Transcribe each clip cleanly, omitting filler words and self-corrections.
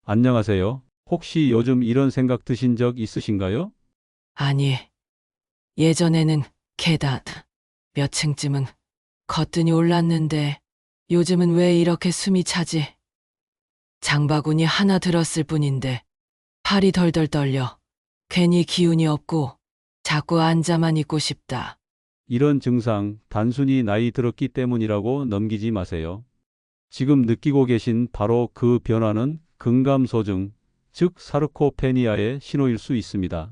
안녕하세요. 혹시 요즘 이런 생각 드신 적 있으신가요? 아니, 예전에는 계단 몇 층쯤은 거뜬히 올랐는데 요즘은 왜 이렇게 숨이 차지? 장바구니 하나 들었을 뿐인데 팔이 덜덜 떨려. 괜히 기운이 없고 자꾸 앉아만 있고 싶다. 이런 증상 단순히 나이 들었기 때문이라고 넘기지 마세요. 지금 느끼고 계신 바로 그 변화는 근감소증, 즉 사르코페니아의 신호일 수 있습니다.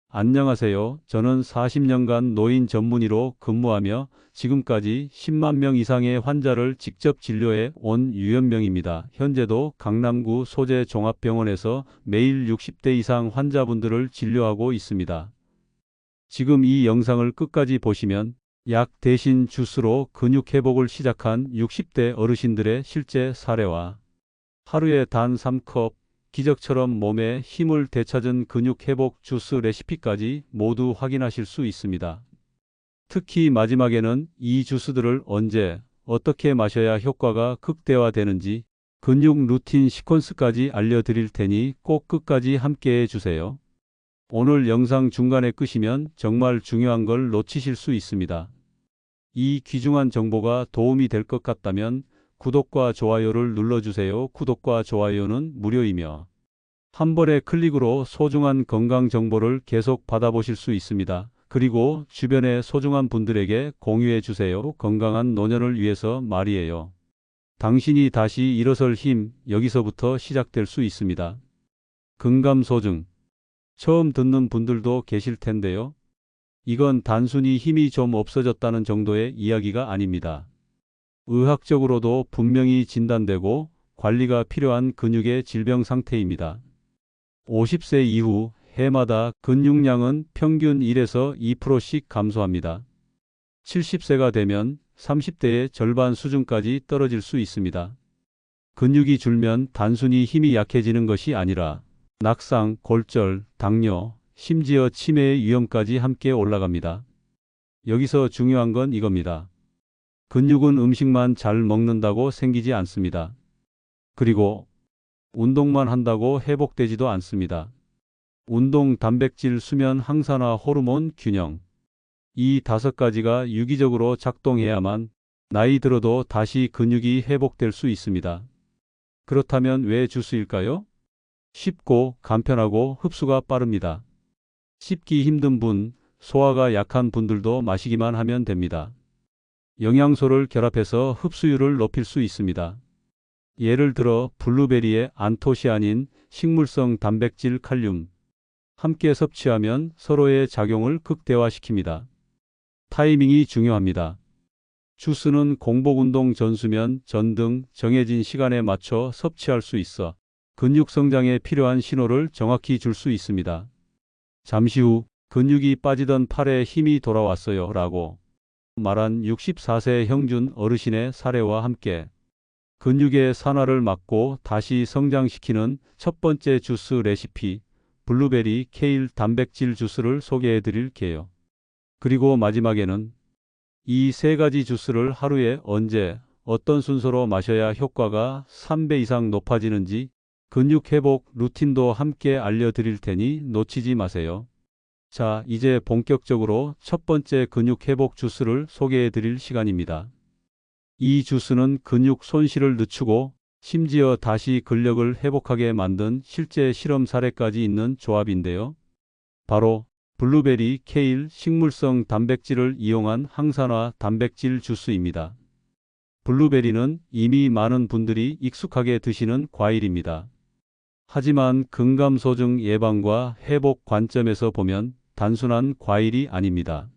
안녕하세요. 저는 40년간 노인 전문의로 근무하며 지금까지 10만 명 이상의 환자를 직접 진료해 온 유연명입니다. 현재도 강남구 소재종합병원에서 매일 60대 이상 환자분들을 진료하고 있습니다. 지금 이 영상을 끝까지 보시면 약 대신 주스로 근육 회복을 시작한 60대 어르신들의 실제 사례와 하루에 단 3컵 기적처럼 몸에 힘을 되찾은 근육 회복 주스 레시피까지 모두 확인하실 수 있습니다. 특히 마지막에는 이 주스들을 언제 어떻게 마셔야 효과가 극대화되는지 근육 루틴 시퀀스까지 알려드릴 테니 꼭 끝까지 함께 해주세요. 오늘 영상 중간에 끄시면 정말 중요한 걸 놓치실 수 있습니다. 이 귀중한 정보가 도움이 될 것 같다면 구독과 좋아요를 눌러주세요. 구독과 좋아요는 무료이며 한 번의 클릭으로 소중한 건강 정보를 계속 받아보실 수 있습니다. 그리고 주변의 소중한 분들에게 공유해 주세요. 건강한 노년을 위해서 말이에요. 당신이 다시 일어설 힘, 여기서부터 시작될 수 있습니다. 근감소증. 처음 듣는 분들도 계실 텐데요. 이건 단순히 힘이 좀 없어졌다는 정도의 이야기가 아닙니다. 의학적으로도 분명히 진단되고 관리가 필요한 근육의 질병 상태입니다. 50세 이후 해마다 근육량은 평균 1에서 2%씩 감소합니다. 70세가 되면 30대의 절반 수준까지 떨어질 수 있습니다. 근육이 줄면 단순히 힘이 약해지는 것이 아니라 낙상, 골절, 당뇨, 심지어 치매의 위험까지 함께 올라갑니다. 여기서 중요한 건 이겁니다. 근육은 음식만 잘 먹는다고 생기지 않습니다. 그리고 운동만 한다고 회복되지도 않습니다. 운동, 단백질, 수면, 항산화, 호르몬, 균형. 이 5가지가 유기적으로 작동해야만 나이 들어도 다시 근육이 회복될 수 있습니다. 그렇다면 왜 주스일까요? 쉽고 간편하고 흡수가 빠릅니다. 씹기 힘든 분, 소화가 약한 분들도 마시기만 하면 됩니다. 영양소를 결합해서 흡수율을 높일 수 있습니다. 예를 들어 블루베리의 안토시아닌, 식물성 단백질, 칼륨. 함께 섭취하면 서로의 작용을 극대화시킵니다. 타이밍이 중요합니다. 주스는 공복운동 전수면 전 등 정해진 시간에 맞춰 섭취할 수 있어 근육 성장에 필요한 신호를 정확히 줄 수 있습니다. 잠시 후 근육이 빠지던 팔에 힘이 돌아왔어요 라고 말한 64세 형준 어르신의 사례와 함께 근육의 산화를 막고 다시 성장시키는 첫 번째 주스 레시피 블루베리 케일 단백질 주스를 소개해 드릴게요. 그리고 마지막에는 이 3가지 주스를 하루에 언제 어떤 순서로 마셔야 효과가 3배 이상 높아지는지 근육 회복 루틴도 함께 알려드릴 테니 놓치지 마세요. 자, 이제 본격적으로 첫 번째 근육 회복 주스를 소개해 드릴 시간입니다. 이 주스는 근육 손실을 늦추고 심지어 다시 근력을 회복하게 만든 실제 실험 사례까지 있는 조합인데요. 바로 블루베리, 케일, 식물성 단백질을 이용한 항산화 단백질 주스입니다. 블루베리는 이미 많은 분들이 익숙하게 드시는 과일입니다. 하지만 근감소증 예방과 회복 관점에서 보면 단순한 과일이 아닙니다.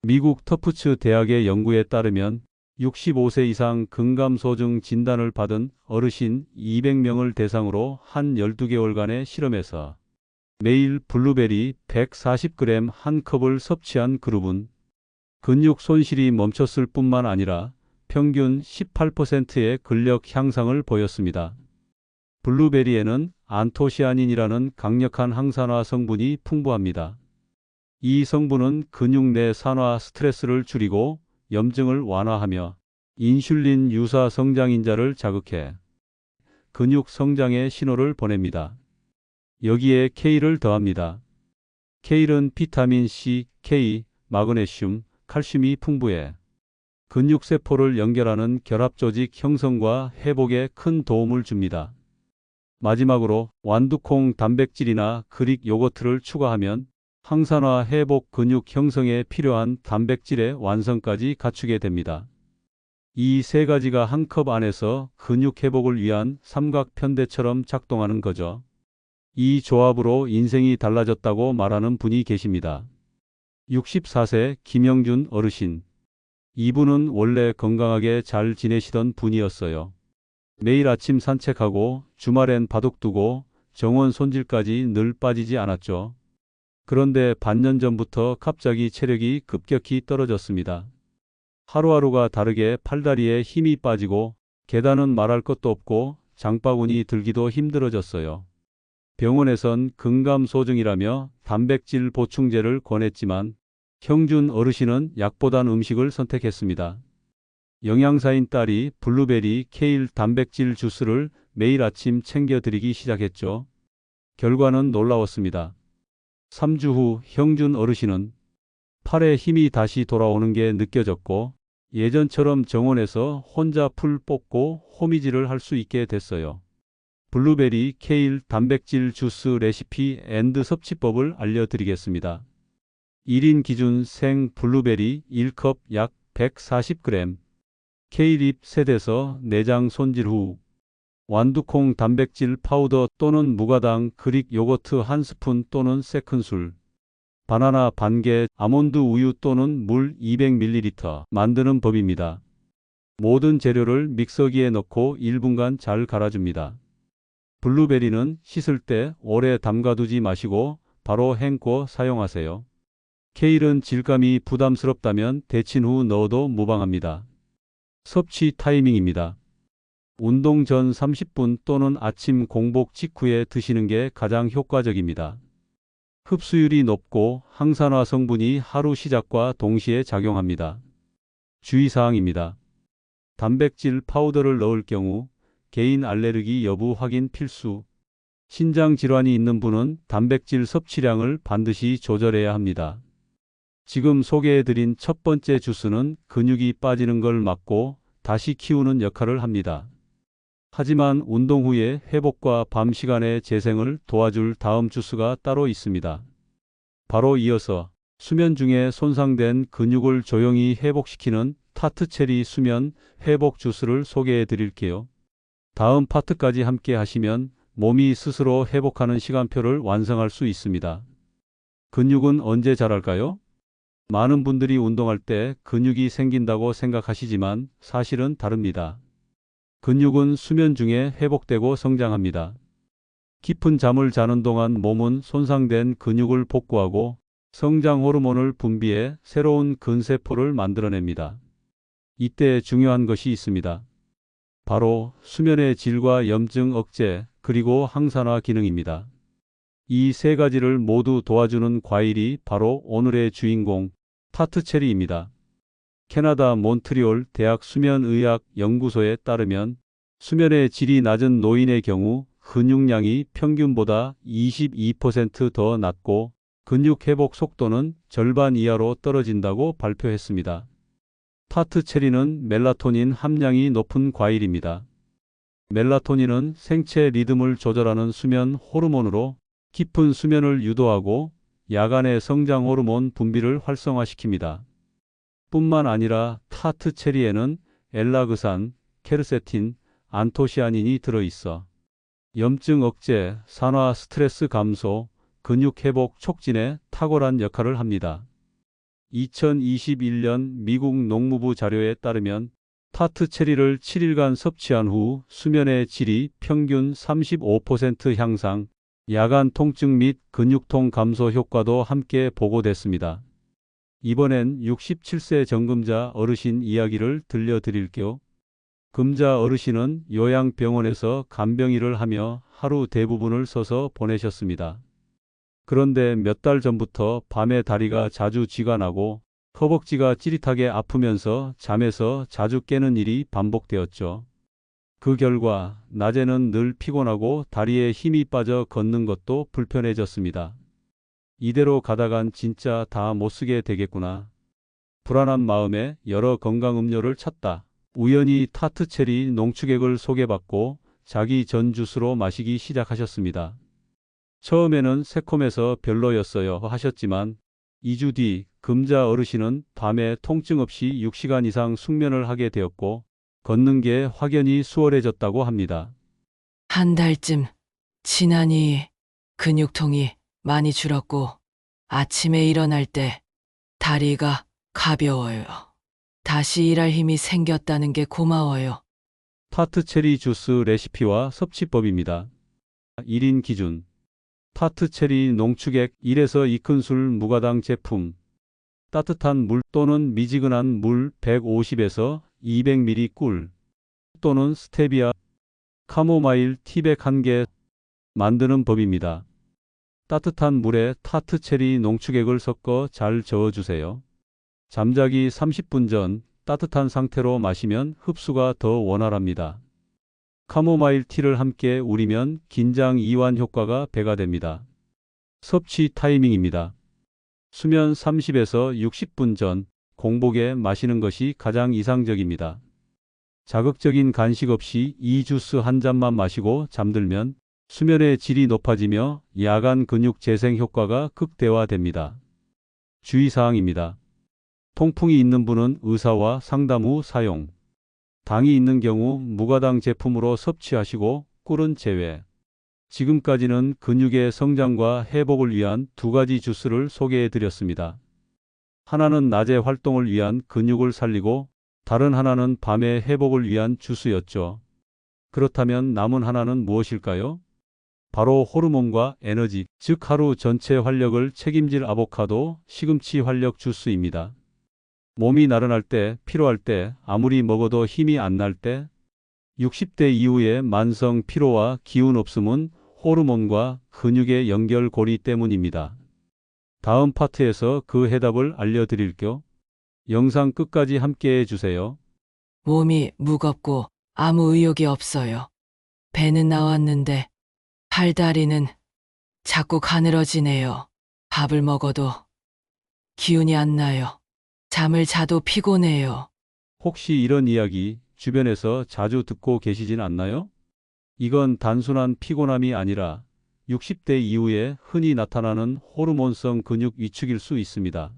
미국 터프츠 대학의 연구에 따르면 65세 이상 근감소증 진단을 받은 어르신 200명을 대상으로 한 12개월간의 실험에서 매일 블루베리 140g 한 컵을 섭취한 그룹은 근육 손실이 멈췄을 뿐만 아니라 평균 18%의 근력 향상을 보였습니다. 블루베리에는 안토시아닌이라는 강력한 항산화 성분이 풍부합니다. 이 성분은 근육 내 산화 스트레스를 줄이고 염증을 완화하며 인슐린 유사 성장인자를 자극해 근육 성장의 신호를 보냅니다. 여기에 K를 더합니다. K는 비타민 C, K, 마그네슘, 칼슘이 풍부해 근육세포를 연결하는 결합조직 형성과 회복에 큰 도움을 줍니다. 마지막으로 완두콩 단백질이나 그릭 요거트를 추가하면 항산화 회복 근육 형성에 필요한 단백질의 완성까지 갖추게 됩니다. 이 세 가지가 한 컵 안에서 근육 회복을 위한 삼각편대처럼 작동하는 거죠. 이 조합으로 인생이 달라졌다고 말하는 분이 계십니다. 64세 김영준 어르신. 이분은 원래 건강하게 잘 지내시던 분이었어요. 매일 아침 산책하고 주말엔 바둑 두고 정원 손질까지 늘 빠지지 않았죠. 그런데 반년 전부터 갑자기 체력이 급격히 떨어졌습니다. 하루하루가 다르게 팔다리에 힘이 빠지고 계단은 말할 것도 없고 장바구니 들기도 힘들어졌어요. 병원에선 근감소증이라며 단백질 보충제를 권했지만 형준 어르신은 약보단 음식을 선택했습니다. 영양사인 딸이 블루베리, 케일 단백질 주스를 매일 아침 챙겨드리기 시작했죠. 결과는 놀라웠습니다. 3주 후 형준 어르신은 팔에 힘이 다시 돌아오는 게 느껴졌고 예전처럼 정원에서 혼자 풀 뽑고 호미질을 할 수 있게 됐어요. 블루베리, 케일 단백질 주스 레시피 앤드 섭취법을 알려드리겠습니다. 1인 기준 생 블루베리 1컵 약 140g, 케일잎 3대서 내장 손질 후 완두콩 단백질 파우더 또는 무가당 그릭 요거트 1스푼 또는 세큰술, 바나나 반개, 아몬드 우유 또는 물 200ml 만드는 법입니다. 모든 재료를 믹서기에 넣고 1분간 잘 갈아줍니다. 블루베리는 씻을 때 오래 담가두지 마시고 바로 헹궈 사용하세요. 케일은 질감이 부담스럽다면 데친 후 넣어도 무방합니다. 섭취 타이밍입니다. 운동 전 30분 또는 아침 공복 직후에 드시는 게 가장 효과적입니다. 흡수율이 높고 항산화 성분이 하루 시작과 동시에 작용합니다. 주의사항입니다. 단백질 파우더를 넣을 경우 개인 알레르기 여부 확인 필수. 신장 질환이 있는 분은 단백질 섭취량을 반드시 조절해야 합니다. 지금 소개해드린 첫 번째 주스는 근육이 빠지는 걸 막고 다시 키우는 역할을 합니다. 하지만 운동 후에 회복과 밤 시간의 재생을 도와줄 다음 주스가 따로 있습니다. 바로 이어서 수면 중에 손상된 근육을 조용히 회복시키는 타트체리 수면 회복 주스를 소개해 드릴게요. 다음 파트까지 함께 하시면 몸이 스스로 회복하는 시간표를 완성할 수 있습니다. 근육은 언제 자랄까요? 많은 분들이 운동할 때 근육이 생긴다고 생각하시지만 사실은 다릅니다. 근육은 수면 중에 회복되고 성장합니다. 깊은 잠을 자는 동안 몸은 손상된 근육을 복구하고 성장 호르몬을 분비해 새로운 근세포를 만들어냅니다. 이때 중요한 것이 있습니다. 바로 수면의 질과 염증 억제 그리고 항산화 기능입니다. 이 세 가지를 모두 도와주는 과일이 바로 오늘의 주인공 타트체리입니다. 캐나다 몬트리올 대학 수면의학 연구소에 따르면 수면의 질이 낮은 노인의 경우 근육량이 평균보다 22% 더 낮고 근육 회복 속도는 절반 이하로 떨어진다고 발표했습니다. 타트체리는 멜라토닌 함량이 높은 과일입니다. 멜라토닌은 생체 리듬을 조절하는 수면 호르몬으로 깊은 수면을 유도하고 야간의 성장 호르몬 분비를 활성화시킵니다. 뿐만 아니라 타트체리에는 엘라그산, 케르세틴, 안토시아닌이 들어있어 염증 억제, 산화 스트레스 감소, 근육 회복 촉진에 탁월한 역할을 합니다. 2021년 미국 농무부 자료에 따르면 타트체리를 7일간 섭취한 후 수면의 질이 평균 35% 향상, 야간 통증 및 근육통 감소 효과도 함께 보고됐습니다. 이번엔 67세 정금자 어르신 이야기를 들려드릴게요. 금자 어르신은 요양병원에서 간병 일을 하며 하루 대부분을 서서 보내셨습니다. 그런데 몇 달 전부터 밤에 다리가 자주 쥐가 나고 허벅지가 찌릿하게 아프면서 잠에서 자주 깨는 일이 반복되었죠. 그 결과 낮에는 늘 피곤하고 다리에 힘이 빠져 걷는 것도 불편해졌습니다. 이대로 가다간 진짜 다 못쓰게 되겠구나. 불안한 마음에 여러 건강 음료를 찾다 우연히 타트체리 농축액을 소개받고 자기 전 주스로 마시기 시작하셨습니다. 처음에는 새콤해서 별로였어요 하셨지만 2주 뒤 금자 어르신은 밤에 통증 없이 6시간 이상 숙면을 하게 되었고 걷는 게 확연히 수월해졌다고 합니다. 한 달쯤 지나니 근육통이 많이 줄었고 아침에 일어날 때 다리가 가벼워요. 다시 일할 힘이 생겼다는 게 고마워요. 타트체리 주스 레시피와 섭취법입니다. 1인 기준 타트체리 농축액 1에서 2큰술 무가당 제품 따뜻한 물 또는 미지근한 물 150에서 200ml 꿀 또는 스테비아, 카모마일 티백 1개 만드는 법입니다. 따뜻한 물에 타트체리 농축액을 섞어 잘 저어주세요. 잠자기 30분 전 따뜻한 상태로 마시면 흡수가 더 원활합니다. 카모마일 티를 함께 우리면 긴장 이완 효과가 배가 됩니다. 섭취 타이밍입니다. 수면 30에서 60분 전 공복에 마시는 것이 가장 이상적입니다. 자극적인 간식 없이 이 주스 한 잔만 마시고 잠들면 수면의 질이 높아지며 야간 근육 재생 효과가 극대화됩니다. 주의사항입니다. 통풍이 있는 분은 의사와 상담 후 사용. 당이 있는 경우 무가당 제품으로 섭취하시고 꿀은 제외. 지금까지는 근육의 성장과 회복을 위한 두 가지 주스를 소개해 드렸습니다. 하나는 낮에 활동을 위한 근육을 살리고 다른 하나는 밤의 회복을 위한 주스였죠. 그렇다면 남은 하나는 무엇일까요? 바로 호르몬과 에너지, 즉 하루 전체 활력을 책임질 아보카도 시금치 활력 주스입니다. 몸이 나른할 때, 피로할 때, 아무리 먹어도 힘이 안 날 때, 60대 이후의 만성 피로와 기운 없음은 호르몬과 근육의 연결고리 때문입니다. 다음 파트에서 그 해답을 알려드릴게요. 영상 끝까지 함께 해주세요. 몸이 무겁고 아무 의욕이 없어요. 배는 나왔는데 팔다리는 자꾸 가늘어지네요. 밥을 먹어도 기운이 안 나요. 잠을 자도 피곤해요. 혹시 이런 이야기 주변에서 자주 듣고 계시진 않나요? 이건 단순한 피곤함이 아니라 60대 이후에 흔히 나타나는 호르몬성 근육 위축일 수 있습니다.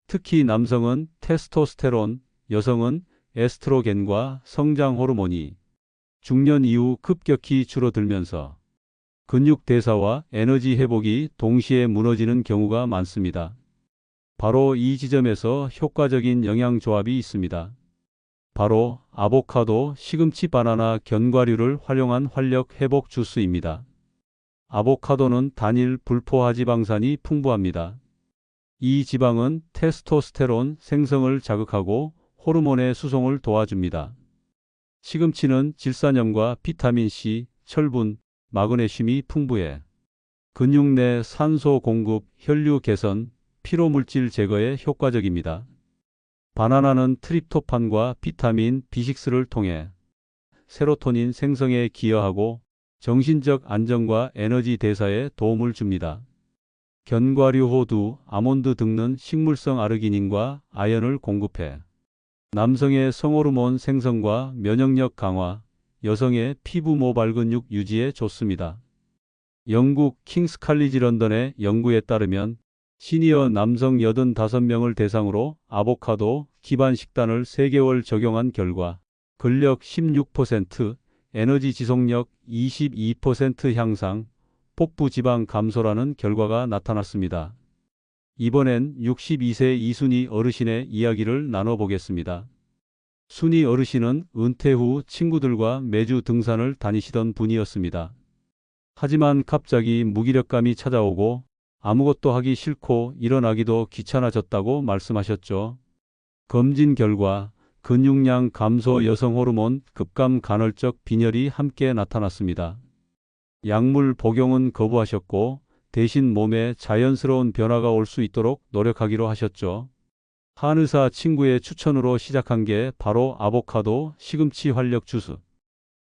특히 남성은 테스토스테론, 여성은 에스트로겐과 성장 호르몬이 중년 이후 급격히 줄어들면서 근육 대사와 에너지 회복이 동시에 무너지는 경우가 많습니다. 바로 이 지점에서 효과적인 영양 조합이 있습니다. 바로 아보카도, 시금치, 바나나, 견과류를 활용한 활력 회복 주스입니다. 아보카도는 단일 불포화 지방산이 풍부합니다. 이 지방은 테스토스테론 생성을 자극하고 호르몬의 수송을 도와줍니다. 시금치는 질산염과 비타민C, 철분, 마그네슘이 풍부해 근육 내 산소 공급, 혈류 개선, 피로물질 제거에 효과적입니다. 바나나는 트립토판과 비타민 B6를 통해 세로토닌 생성에 기여하고 정신적 안정과 에너지 대사에 도움을 줍니다. 견과류, 호두, 아몬드 등은 식물성 아르기닌과 아연을 공급해 남성의 성호르몬 생성과 면역력 강화, 여성의 피부 모발 근육 유지에 좋습니다. 영국 킹스 칼리지 런던의 연구에 따르면 시니어 남성 85명을 대상으로 아보카도 기반 식단을 3개월 적용한 결과 근력 16%, 에너지 지속력 22% 향상, 복부 지방 감소라는 결과가 나타났습니다. 이번엔 62세 이순희 어르신의 이야기를 나눠보겠습니다. 순희 어르신은 은퇴 후 친구들과 매주 등산을 다니시던 분이었습니다. 하지만 갑자기 무기력감이 찾아오고 아무것도 하기 싫고 일어나기도 귀찮아졌다고 말씀하셨죠. 검진 결과 근육량 감소, 여성 호르몬 급감, 간헐적 빈혈이 함께 나타났습니다. 약물 복용은 거부하셨고 대신 몸에 자연스러운 변화가 올 수 있도록 노력하기로 하셨죠. 한의사 친구의 추천으로 시작한 게 바로 아보카도 시금치 활력 주스.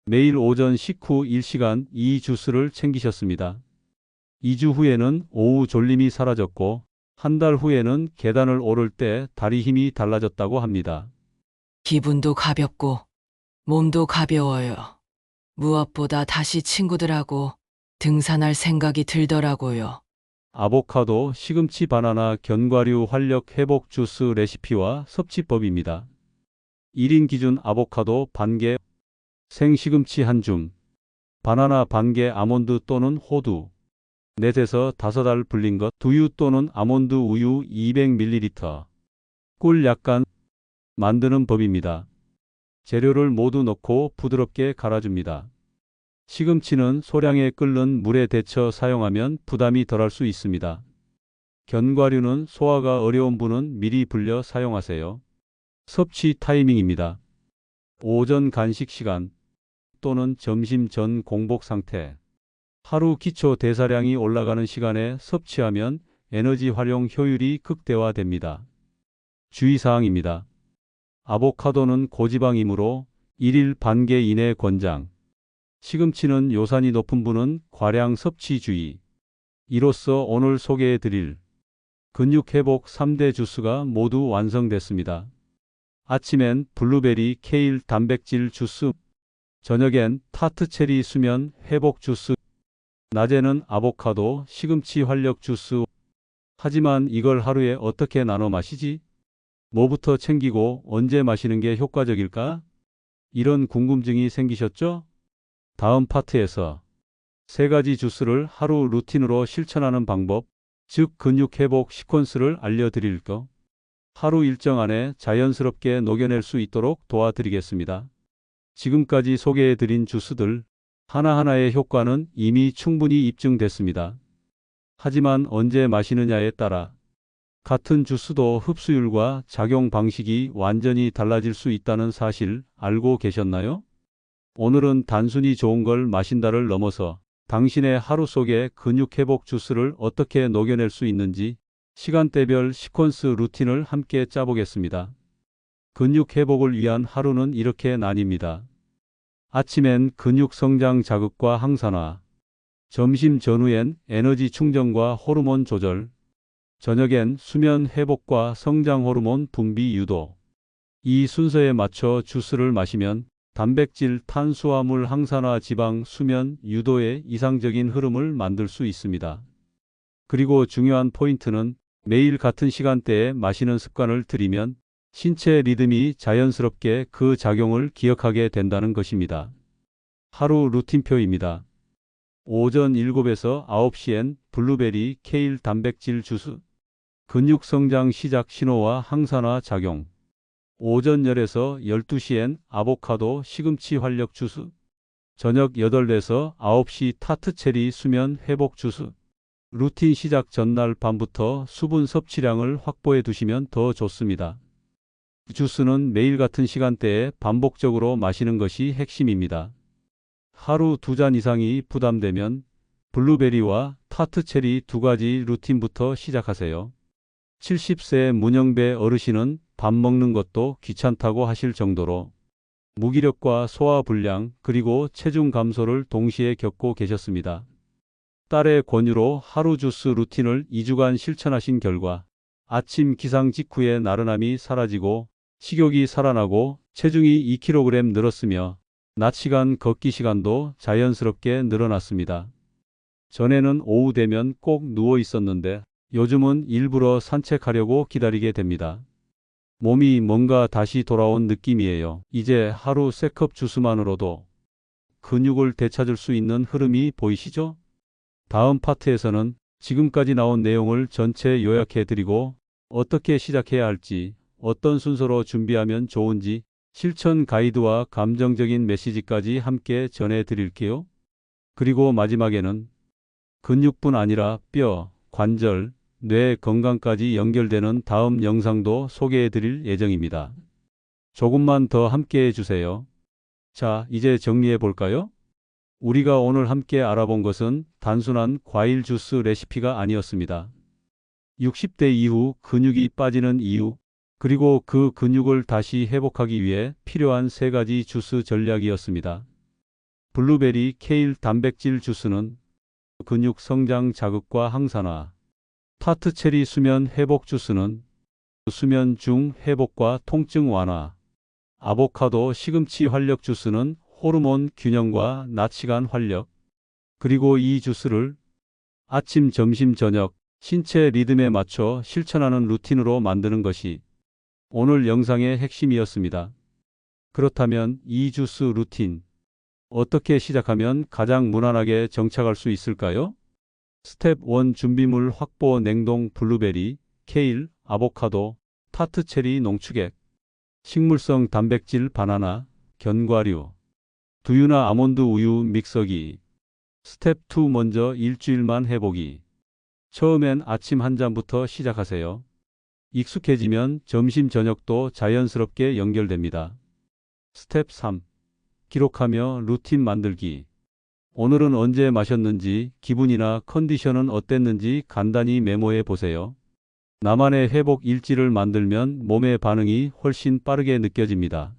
매일 오전 식후 1시간 이 주스를 챙기셨습니다. 2주 후에는 오후 졸림이 사라졌고 한 달 후에는 계단을 오를 때 다리 힘이 달라졌다고 합니다. 기분도 가볍고 몸도 가벼워요. 무엇보다 다시 친구들하고 등산할 생각이 들더라고요. 아보카도, 시금치, 바나나, 견과류 활력 회복 주스 레시피와 섭취법입니다. 1인 기준 아보카도 반개, 생시금치 한 줌, 바나나 반개, 아몬드 또는 호두, 넷에서 5알 불린 것, 두유 또는 아몬드 우유 200ml, 꿀 약간. 만드는 법입니다. 재료를 모두 넣고 부드럽게 갈아줍니다. 시금치는 소량의 끓는 물에 데쳐 사용하면 부담이 덜할 수 있습니다. 견과류는 소화가 어려운 분은 미리 불려 사용하세요. 섭취 타이밍입니다. 오전 간식 시간 또는 점심 전 공복 상태. 하루 기초 대사량이 올라가는 시간에 섭취하면 에너지 활용 효율이 극대화됩니다. 주의사항입니다. 아보카도는 고지방이므로 1일 반개 이내 권장. 시금치는 요산이 높은 분은 과량 섭취 주의. 이로써 오늘 소개해 드릴 근육 회복 3대 주스가 모두 완성됐습니다. 아침엔 블루베리, 케일 단백질 주스, 저녁엔 타트 체리 수면 회복 주스, 낮에는 아보카도, 시금치 활력 주스. 하지만 이걸 하루에 어떻게 나눠 마시지? 뭐부터 챙기고 언제 마시는 게 효과적일까? 이런 궁금증이 생기셨죠? 다음 파트에서 3가지 주스를 하루 루틴으로 실천하는 방법, 즉 근육 회복 시퀀스를 알려드릴 거. 하루 일정 안에 자연스럽게 녹여낼 수 있도록 도와드리겠습니다. 지금까지 소개해드린 주스들 하나하나의 효과는 이미 충분히 입증됐습니다. 하지만 언제 마시느냐에 따라 같은 주스도 흡수율과 작용 방식이 완전히 달라질 수 있다는 사실 알고 계셨나요? 오늘은 단순히 좋은 걸 마신다를 넘어서 당신의 하루 속에 근육 회복 주스를 어떻게 녹여낼 수 있는지 시간대별 시퀀스 루틴을 함께 짜보겠습니다. 근육 회복을 위한 하루는 이렇게 나뉩니다. 아침엔 근육 성장 자극과 항산화, 점심 전후엔 에너지 충전과 호르몬 조절, 저녁엔 수면 회복과 성장 호르몬 분비 유도. 이 순서에 맞춰 주스를 마시면 단백질, 탄수화물, 항산화, 지방, 수면, 유도의 이상적인 흐름을 만들 수 있습니다. 그리고 중요한 포인트는 매일 같은 시간대에 마시는 습관을 들이면 신체 리듬이 자연스럽게 그 작용을 기억하게 된다는 것입니다. 하루 루틴표입니다. 오전 7에서 9시엔 블루베리, 케일 단백질 주스, 근육 성장 시작 신호와 항산화 작용. 오전 10에서 12시엔 아보카도, 시금치 활력 주스, 저녁 8에서 9시 타트 체리 수면 회복 주스. 루틴 시작 전날 밤부터 수분 섭취량을 확보해 두시면 더 좋습니다. 주스는 매일 같은 시간대에 반복적으로 마시는 것이 핵심입니다. 하루 2잔 이상이 부담되면 블루베리와 타트 체리 2가지 루틴부터 시작하세요. 70세 문영배 어르신은 밥 먹는 것도 귀찮다고 하실 정도로 무기력과 소화불량 그리고 체중 감소를 동시에 겪고 계셨습니다. 딸의 권유로 하루 주스 루틴을 2주간 실천하신 결과 아침 기상 직후에 나른함이 사라지고 식욕이 살아나고 체중이 2kg 늘었으며 낮 시간 걷기 시간도 자연스럽게 늘어났습니다. 전에는 오후 되면 꼭 누워 있었는데 요즘은 일부러 산책하려고 기다리게 됩니다. 몸이 뭔가 다시 돌아온 느낌이에요. 이제 하루 3컵 주스만으로도 근육을 되찾을 수 있는 흐름이 보이시죠? 다음 파트에서는 지금까지 나온 내용을 전체 요약해드리고 어떻게 시작해야 할지, 어떤 순서로 준비하면 좋은지 실천 가이드와 감정적인 메시지까지 함께 전해드릴게요. 그리고 마지막에는 근육뿐 아니라 뼈, 관절, 뇌 건강까지 연결되는 다음 영상도 소개해드릴 예정입니다. 조금만 더 함께해 주세요. 자, 이제 정리해 볼까요? 우리가 오늘 함께 알아본 것은 단순한 과일 주스 레시피가 아니었습니다. 60대 이후 근육이 빠지는 이유, 그리고 그 근육을 다시 회복하기 위해 필요한 3가지 주스 전략이었습니다. 블루베리 케일 단백질 주스는 근육 성장 자극과 항산화, 타트 체리 수면 회복 주스는 수면 중 회복과 통증 완화, 아보카도 시금치 활력 주스는 호르몬 균형과 낮 시간 활력, 그리고 이 주스를 아침, 점심, 저녁 신체 리듬에 맞춰 실천하는 루틴으로 만드는 것이 오늘 영상의 핵심이었습니다. 그렇다면 이 주스 루틴 어떻게 시작하면 가장 무난하게 정착할 수 있을까요? 스텝 1 준비물 확보 냉동 블루베리, 케일, 아보카도, 타트 체리 농축액, 식물성 단백질 바나나, 견과류, 두유나 아몬드 우유 믹서기. 스텝 2 먼저 일주일만 해보기. 처음엔 아침 한 잔부터 시작하세요. 익숙해지면 점심 저녁도 자연스럽게 연결됩니다. 스텝 3 기록하며 루틴 만들기. 오늘은 언제 마셨는지, 기분이나 컨디션은 어땠는지 간단히 메모해 보세요. 나만의 회복 일지를 만들면 몸의 반응이 훨씬 빠르게 느껴집니다.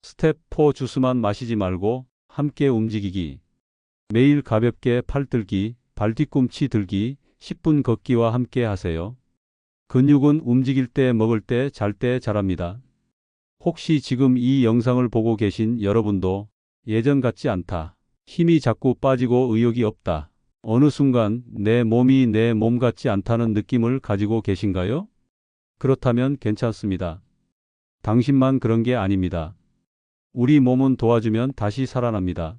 스텝 4 주스만 마시지 말고 함께 움직이기. 매일 가볍게 팔 들기, 발 뒤꿈치 들기, 10분 걷기와 함께 하세요. 근육은 움직일 때, 먹을 때, 잘 때 자랍니다. 혹시 지금 이 영상을 보고 계신 여러분도 예전 같지 않다, 힘이 자꾸 빠지고 의욕이 없다, 어느 순간 내 몸이 내 몸 같지 않다는 느낌을 가지고 계신가요? 그렇다면 괜찮습니다. 당신만 그런 게 아닙니다. 우리 몸은 도와주면 다시 살아납니다.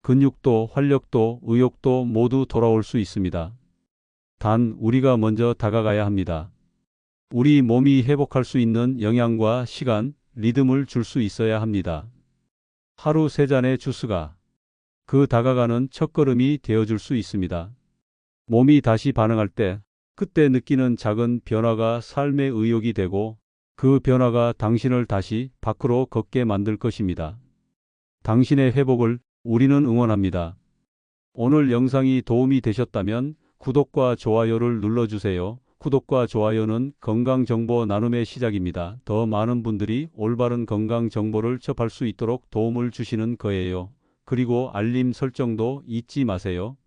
근육도 활력도 의욕도 모두 돌아올 수 있습니다. 단 우리가 먼저 다가가야 합니다. 우리 몸이 회복할 수 있는 영양과 시간, 리듬을 줄 수 있어야 합니다. 하루 3잔의 주스가 그 다가가는 첫걸음이 되어줄 수 있습니다. 몸이 다시 반응할 때, 그때 느끼는 작은 변화가 삶의 의욕이 되고 그 변화가 당신을 다시 밖으로 걷게 만들 것입니다. 당신의 회복을 우리는 응원합니다. 오늘 영상이 도움이 되셨다면 구독과 좋아요를 눌러주세요. 구독과 좋아요는 건강 정보 나눔의 시작입니다. 더 많은 분들이 올바른 건강 정보를 접할 수 있도록 도움을 주시는 거예요. 그리고 알림 설정도 잊지 마세요.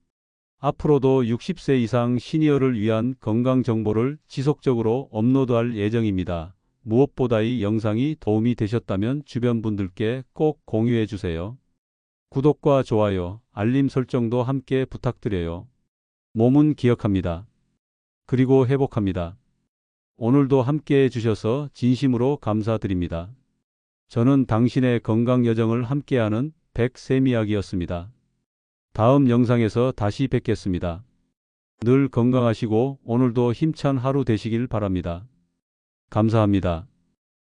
앞으로도 60세 이상 시니어를 위한 건강 정보를 지속적으로 업로드할 예정입니다. 무엇보다 이 영상이 도움이 되셨다면 주변 분들께 꼭 공유해 주세요. 구독과 좋아요, 알림 설정도 함께 부탁드려요. 몸은 기억합니다. 그리고 회복합니다. 오늘도 함께 해주셔서 진심으로 감사드립니다. 저는 당신의 건강 여정을 함께하는 백세미학이었습니다. 다음 영상에서 다시 뵙겠습니다. 늘 건강하시고 오늘도 힘찬 하루 되시길 바랍니다. 감사합니다.